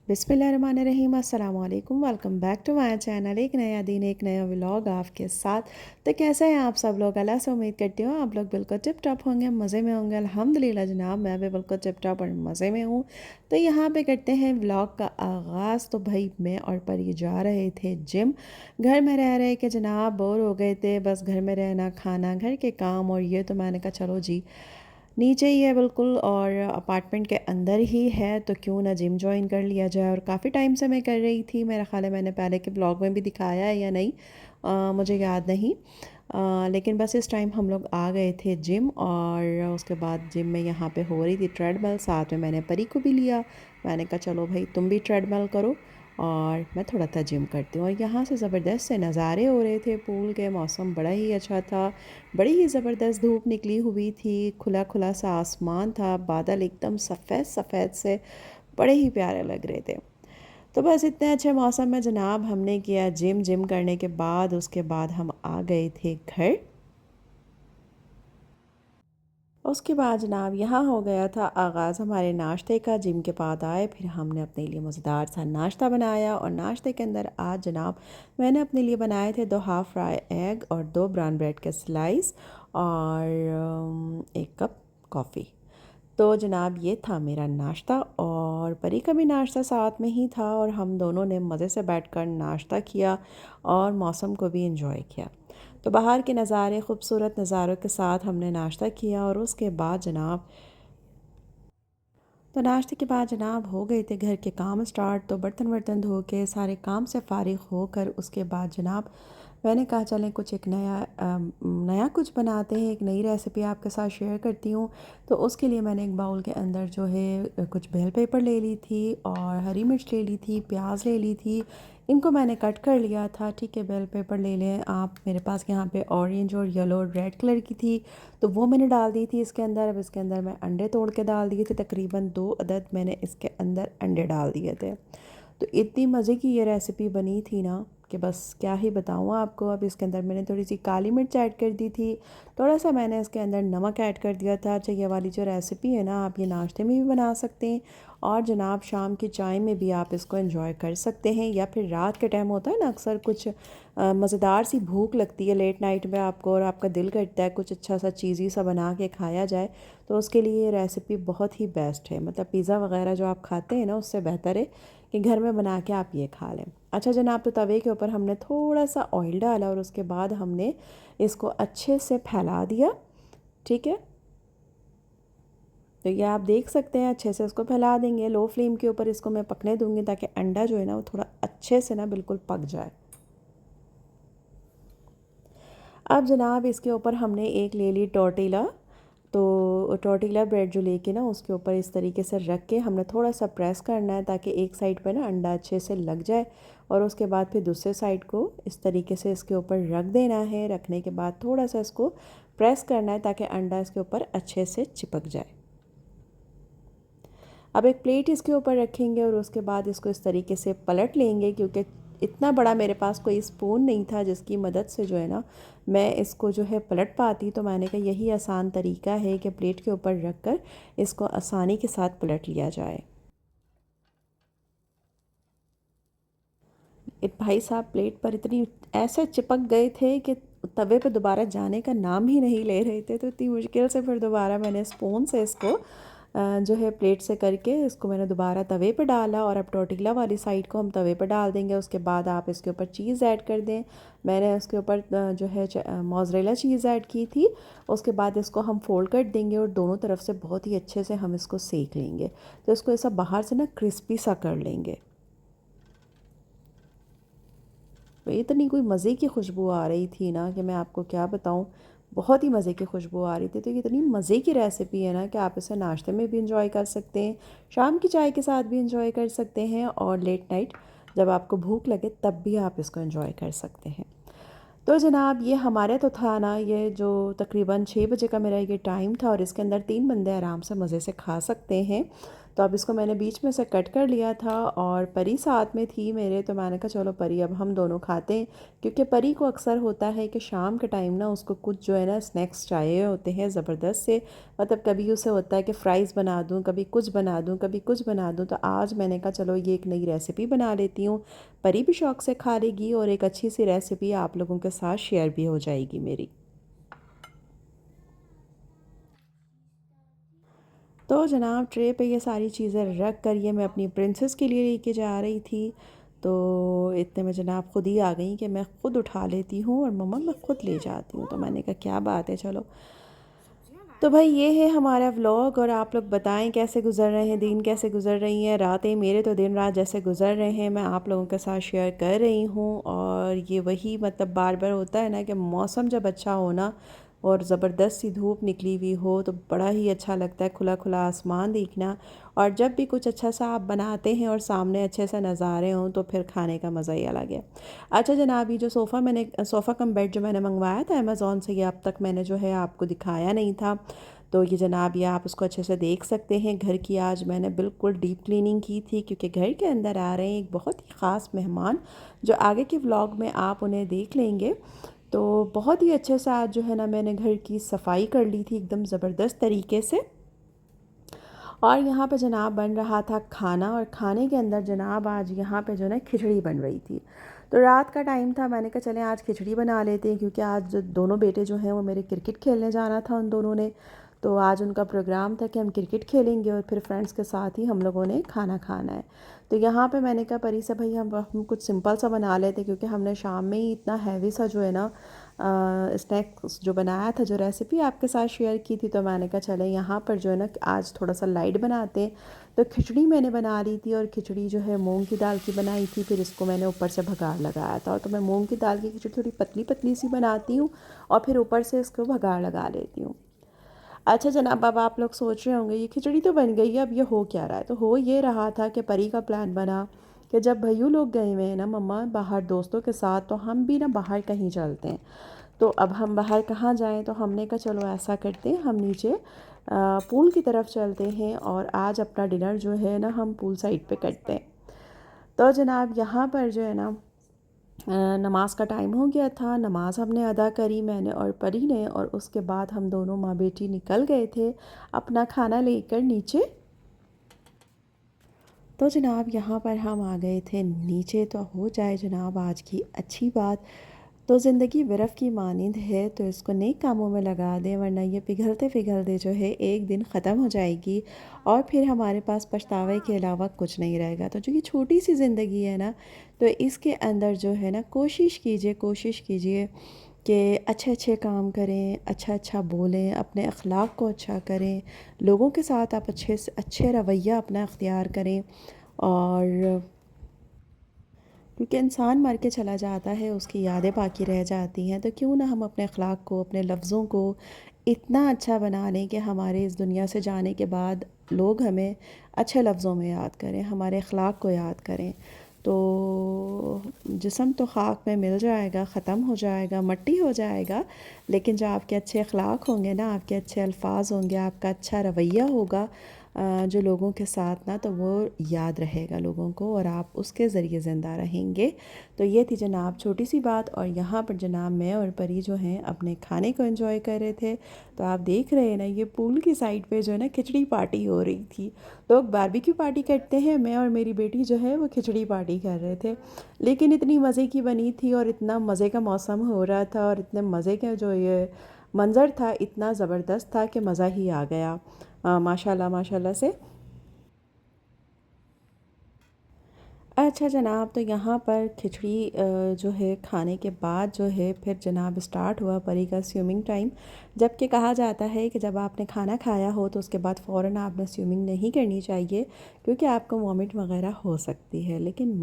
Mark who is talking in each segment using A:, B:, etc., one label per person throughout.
A: बिस्मिल्लाहिर्रहमानिर्रहीम अस्सलाम वालेकुम। Welcome back to my channel. एक नया दिन एक नया व्लॉग आपके साथ। तो कैसे हैं आप सब लोग? अल्लाह से उम्मीद करती हूँ आप लोग बिल्कुल टिप टॉप होंगे, मज़े में होंगे। अल्हम्दुलिल्लाह जनाब, मैं भी बिल्कुल टिप टॉप और मज़े में हूँ। तो यहाँ पे करते हैं व्लॉग का आगाज़। तो भाई मैं और परी जा रहे थे जिम। घर में रह रहे कि जनाब बोर हो गए थे, बस घर में रहना, खाना, घर के काम और ये। तो मैंने कहा चलो जी, नीचे ही है बिल्कुल और अपार्टमेंट के अंदर ही है, तो क्यों ना जिम जॉइन कर लिया जाए। और काफ़ी टाइम से मैं कर रही थी, मेरा ख्याल है मैंने पहले के ब्लॉग में भी दिखाया है या नहीं, मुझे याद नहीं। लेकिन बस इस टाइम हम लोग आ गए थे जिम। और उसके बाद जिम में यहाँ पे हो रही थी ट्रेडमिल, साथ में मैंने परी को भी लिया। मैंने कहा चलो भाई तुम भी ट्रेडमिल करो और मैं थोड़ा सा जिम करती हूँ। और यहाँ से ज़बरदस्त से नज़ारे हो रहे थे पूल के, मौसम बड़ा ही अच्छा था। बड़ी ही ज़बरदस्त धूप निकली हुई थी, खुला खुला सा आसमान था, बादल एकदम सफ़ेद सफ़ेद से बड़े ही प्यारे लग रहे थे। तो बस इतने अच्छे मौसम में जनाब हमने किया जिम। जिम करने के बाद उसके बाद हम आ गए थे घर। उसके बाद जनाब यहाँ हो गया था आगाज़ हमारे नाश्ते का। जिम के बाद आए, फिर हमने अपने लिए मज़ेदार सा नाश्ता बनाया। और नाश्ते के अंदर आज जनाब मैंने अपने लिए बनाए थे 2 हाफ़ फ्राई एग और 2 ब्राउन ब्रेड के स्लाइस और 1 कप कॉफ़ी। तो जनाब ये था मेरा नाश्ता और परी का भी नाश्ता साथ में ही था। और हम दोनों ने मज़े से बैठकर नाश्ता किया और मौसम को भी इंजॉय किया। तो बाहर के नज़ारे, खूबसूरत नज़ारों के साथ हमने नाश्ता किया। और उसके बाद जनाब, तो नाश्ते के बाद जनाब हो गए थे घर के काम स्टार्ट। तो बर्तन वर्तन धो के सारे काम से फ़ारिग होकर उसके बाद जनाब मैंने कहा चलें कुछ एक नया कुछ बनाते हैं, एक नई रेसिपी आपके साथ शेयर करती हूँ। तो उसके लिए मैंने एक बाउल के अंदर जो है कुछ बेल पेपर ले ली थी और हरी मिर्च ले ली थी, प्याज ले ली थी। इनको मैंने कट कर लिया था। ठीक है, बेल पेपर ले लें आप। मेरे पास यहाँ पे ऑरेंज और येलो और रेड कलर की थी, तो वो मैंने डाल दी थी इसके अंदर। अब इसके अंदर मैं अंडे तोड़ के डाल दिए थे, तकरीबन 2 अदद मैंने इसके अंदर अंडे डाल दिए थे। तो इतनी मज़े की ये रेसिपी बनी थी ना कि बस क्या ही बताऊँ आपको। अब इसके अंदर मैंने थोड़ी सी काली मिर्च ऐड कर दी थी, थोड़ा सा मैंने इसके अंदर नमक ऐड कर दिया था। अच्छा, ये वाली जो रेसिपी है ना, आप ये नाश्ते में भी बना सकते हैं और जनाब शाम की चाय में भी आप इसको एंजॉय कर सकते हैं। या फिर रात के टाइम होता है ना, अक्सर कुछ मज़ेदार सी भूख लगती है लेट नाइट में आपको और आपका दिल करता है कुछ अच्छा सा चीज़ी सा बना के खाया जाए, तो उसके लिए ये रेसिपी बहुत ही बेस्ट है। मतलब पिज़्ज़ा वगैरह जो आप खाते हैं ना, उससे बेहतर है कि घर में बना के आप ये खा लें। अच्छा जनाब, तो तवे के ऊपर हमने थोड़ा सा ऑयल डाला और उसके बाद हमने इसको अच्छे से फैला दिया। ठीक है, तो ये आप देख सकते हैं, अच्छे से इसको फैला देंगे। लो फ्लेम के ऊपर इसको मैं पकने दूंगी ताकि अंडा जो है ना वो थोड़ा अच्छे से ना बिल्कुल पक जाए। अब जनाब इसके ऊपर हमने एक ले ली टोर्टिला। तो टोर्टिला ब्रेड जो लेके ना उसके ऊपर इस तरीके से रख के हमने थोड़ा सा प्रेस करना है ताकि एक साइड पे ना अंडा अच्छे से लग जाए। और उसके बाद फिर दूसरे साइड को इस तरीके से इसके ऊपर रख देना है। रखने के बाद थोड़ा सा इसको प्रेस करना है ताकि अंडा इसके ऊपर अच्छे से चिपक जाए। अब एक प्लेट इसके ऊपर रखेंगे और उसके बाद इसको इस तरीके से पलट लेंगे, क्योंकि इतना बड़ा मेरे पास कोई स्पून नहीं था जिसकी मदद से जो है ना मैं इसको जो है पलट पाती। तो मैंने कहा यही आसान तरीका है कि प्लेट के ऊपर रख कर इसको आसानी के साथ पलट लिया जाए। भाई साहब प्लेट पर इतनी ऐसे चिपक गए थे कि तवे पे दोबारा जाने का नाम ही नहीं ले रहे थे। तो इतनी मुश्किल से फिर दोबारा मैंने स्पून से इसको जो है प्लेट से करके इसको मैंने दोबारा तवे पे डाला। और अब टोर्टिला वाली साइड को हम तवे पे डाल देंगे। उसके बाद आप इसके ऊपर चीज़ ऐड कर दें। मैंने उसके ऊपर जो है मोज़रेला चीज़ ऐड की थी। उसके बाद इसको हम फोल्ड कर देंगे और दोनों तरफ से बहुत ही अच्छे से हम इसको सेक लेंगे। तो इसको ऐसा बाहर से ना क्रिस्पी सा कर लेंगे। तो इतनी कोई मज़े की खुशबू आ रही थी ना कि मैं आपको क्या बताऊँ, बहुत ही मज़े की खुशबू आ रही थी। तो ये इतनी मज़े की रेसिपी है ना कि आप इसे नाश्ते में भी इंजॉय कर सकते हैं, शाम की चाय के साथ भी इंजॉय कर सकते हैं और लेट नाइट जब आपको भूख लगे तब भी आप इसको इंजॉय कर सकते हैं। तो जनाब ये हमारे तो था ना, ये जो तकरीबन 6 बजे का मेरा ये टाइम था और इसके अंदर 3 बंदे आराम से मज़े से खा सकते हैं। तो अब इसको मैंने बीच में से कट कर लिया था और परी साथ में थी मेरे, तो मैंने कहा चलो परी अब हम दोनों खाते हैं, क्योंकि परी को अक्सर होता है कि शाम के टाइम ना उसको कुछ जो है ना स्नैक्स चाहिए होते हैं ज़बरदस्त से। मतलब कभी उसे होता है कि फ़्राइज़ बना दूँ, कभी कुछ बना दूँ, कभी कुछ बना दूँ। तो आज मैंने कहा चलो ये एक नई रेसिपी बना लेती हूँ, परी भी शौक़ से खा लेगी और एक अच्छी सी रेसिपी आप लोगों के साथ शेयर भी हो जाएगी मेरी। तो जनाब ट्रे पे ये सारी चीज़ें रख कर ये मैं अपनी प्रिंसेस के लिए लेके जा रही थी। तो इतने में जनाब खुद ही आ गई कि मैं ख़ुद उठा लेती हूँ और मम्मा मैं ख़ुद ले जाती हूँ। तो मैंने कहा क्या बात है, चलो। तो भाई ये है हमारा व्लॉग, और आप लोग बताएं कैसे गुज़र रहे हैं दिन, कैसे गुज़र रही हैं रातें। मेरे तो दिन रात जैसे गुज़र रहे हैं मैं आप लोगों के साथ शेयर कर रही हूँ। और ये वही मतलब बार बार होता है ना कि मौसम जब अच्छा हो ना और ज़बरदस्त सी धूप निकली हुई हो तो बड़ा ही अच्छा लगता है, खुला खुला आसमान देखना। और जब भी कुछ अच्छा सा आप बनाते हैं और सामने अच्छे से नज़ारे हों तो फिर खाने का मज़ा ही अलग है। अच्छा जनाब, ये जो सोफ़ा कम बेड जो मैंने मंगवाया था अमेज़ॉन से, ये अब तक मैंने जो है आपको दिखाया नहीं था। तो ये जनाब ये आप उसको अच्छे से देख सकते हैं। घर की आज मैंने बिल्कुल डीप क्लीनिंग की थी, क्योंकि घर के अंदर आ रहे हैं एक बहुत ही ख़ास मेहमान, जो आगे के व्लॉग में आप उन्हें देख लेंगे। तो बहुत ही अच्छे से आज जो है ना मैंने घर की सफाई कर ली थी एकदम ज़बरदस्त तरीके से। और यहाँ पे जनाब बन रहा था खाना, और खाने के अंदर जनाब आज यहाँ पे जो है खिचड़ी बन रही थी। तो रात का टाइम था, मैंने कहा चलें आज खिचड़ी बना लेते हैं, क्योंकि आज जो दोनों बेटे जो हैं वो मेरे क्रिकेट खेलने जाना था उन दोनों ने। तो आज उनका प्रोग्राम था कि हम क्रिकेट खेलेंगे और फिर फ्रेंड्स के साथ ही हम लोगों ने खाना खाना है। तो यहाँ पे मैंने कहा परी से भाई हम कुछ सिंपल सा बना लेते, क्योंकि हमने शाम में ही इतना हैवी सा जो है ना स्नैक्स जो बनाया था, जो रेसिपी आपके साथ शेयर की थी। तो मैंने कहा चले यहाँ पर जो है ना आज थोड़ा सा लाइट बनाते हैं। तो खिचड़ी मैंने बना ली थी, और खिचड़ी जो है मूंग की दाल की बनाई थी, फिर इसको मैंने ऊपर से भगाड़ लगाया था। तो मैं मूंग की दाल की खिचड़ी थोड़ी पतली पतली सी बनाती हूँ और फिर ऊपर से इसको भगाड़ लगा लेती हूँ। अच्छा जनाब, अब आप लोग सोच रहे होंगे ये खिचड़ी तो बन गई है, अब ये हो क्या रहा है। तो हो ये रहा था कि परी का प्लान बना कि जब भैयू लोग गए हुए हैं ना मम्मा बाहर दोस्तों के साथ, तो हम भी ना बाहर कहीं चलते हैं। तो अब हम बाहर कहाँ जाएं, तो हमने कहा चलो ऐसा करते हैं हम नीचे पूल की तरफ चलते हैं और आज अपना डिनर जो है ना हम पूल साइड पे करते हैं। तो जनाब यहाँ पर जो है ना नमाज का टाइम हो गया था, नमाज हमने अदा करी मैंने और परी ने, और उसके बाद हम दोनों माँ बेटी निकल गए थे अपना खाना लेकर नीचे। तो जनाब यहाँ पर हम आ गए थे नीचे। तो हो जाए जनाब आज की अच्छी बात, तो ज़िंदगी बर्फ़ की मानिंद है, तो इसको नेक कामों में लगा दें, वरना ये पिघलते पिघलते जो है एक दिन ख़त्म हो जाएगी और फिर हमारे पास पछतावे के अलावा कुछ नहीं रहेगा। तो जो ये छोटी सी ज़िंदगी है ना, तो इसके अंदर जो है ना कोशिश कीजिए कि अच्छे अच्छे काम करें, अच्छा अच्छा बोलें, अपने अखलाक को अच्छा करें, लोगों के साथ आप अच्छे से अच्छे रवैया अपना अख्तियार करें। और क्योंकि इंसान मर के चला जाता है, उसकी यादें बाकी रह जाती हैं, तो क्यों ना हम अपने अखलाक को, अपने लफ्ज़ों को इतना अच्छा बना लें कि हमारे इस दुनिया से जाने के बाद लोग हमें अच्छे लफ्ज़ों में याद करें, हमारे अखलाक को याद करें। तो जिस्म तो खाक में मिल जाएगा, ख़त्म हो जाएगा, मट्टी हो जाएगा, लेकिन जो आपके अच्छे अखलाक होंगे ना, आपके अच्छे अल्फाज होंगे, आपका अच्छा रवैया होगा जो लोगों के साथ ना, तो वो याद रहेगा लोगों को और आप उसके ज़रिए ज़िंदा रहेंगे। तो ये थी जनाब छोटी सी बात। और यहाँ पर जनाब मैं और परी जो हैं अपने खाने को एंजॉय कर रहे थे। तो आप देख रहे हैं ना ये पूल की साइड पे जो है ना खिचड़ी पार्टी हो रही थी। लोग बारबेक्यू पार्टी करते हैं, मैं और मेरी बेटी जो है वो खिचड़ी पार्टी कर रहे थे। लेकिन इतनी मज़े की बनी थी और इतना मज़े का मौसम हो रहा था और इतने मज़े का जो ये मंज़र था इतना ज़बरदस्त था कि मज़ा ही आ गया माशाल्लाह माशाल्लाह से। अच्छा जनाब, तो यहाँ पर खिचड़ी जो है खाने के बाद जो है फिर जनाब स्टार्ट हुआ परी का स्विमिंग टाइम। जबकि कहा जाता है कि जब आपने खाना खाया हो तो उसके बाद फ़ौरन आपने स्विमिंग नहीं करनी चाहिए, क्योंकि आपको वॉमिट वगैरह हो सकती है। लेकिन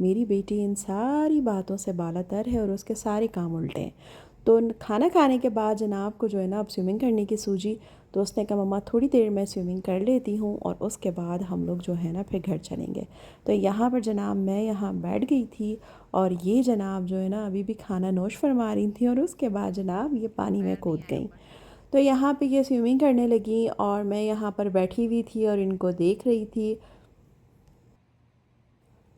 A: मेरी बेटी इन सारी बातों से बालातर है और उसके सारे काम उल्टे हैं। तो खाना खाने के बाद जनाब को जो है ना अब स्विमिंग करने की सूझी। तो उसने कहा मम्मा थोड़ी देर मैं स्विमिंग कर लेती हूँ और उसके बाद हम लोग जो है ना फिर घर चलेंगे। तो यहाँ पर जनाब मैं यहाँ बैठ गई थी और ये जनाब जो है ना अभी भी खाना नोश फरमा रही थी और उसके बाद जनाब ये पानी में कूद गई। तो यहाँ पे ये स्विमिंग करने लगी और मैं यहाँ पर बैठी हुई थी और इनको देख रही थी।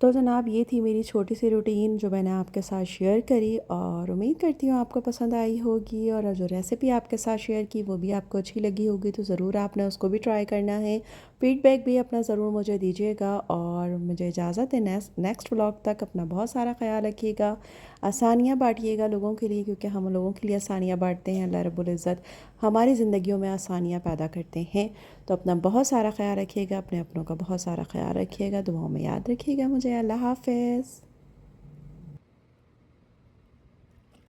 A: तो जनाब ये थी मेरी छोटी सी रूटीन जो मैंने आपके साथ शेयर करी और उम्मीद करती हूँ आपको पसंद आई होगी, और जो रेसिपी आपके साथ शेयर की वो भी आपको अच्छी लगी होगी, तो ज़रूर आपने उसको भी ट्राई करना है। फीडबैक भी अपना ज़रूर मुझे दीजिएगा और मुझे इजाज़त है। नेक्स्ट व्लॉग तक अपना बहुत सारा ख्याल रखिएगा। आसानियाँ बांटिएगा लोगों के लिए, क्योंकि हम लोगों के लिए आसानियाँ बांटते हैं। अल्लाह रब्बुल इज़्ज़त हमारी ज़िंदगियों में आसानियाँ पैदा करते हैं। तो अपना बहुत सारा ख्याल रखिएगा, अपने अपनों का बहुत सारा ख्याल रखिएगा, दुआओं में याद रखिएगा मुझे। अल्लाह हाफ़िज़।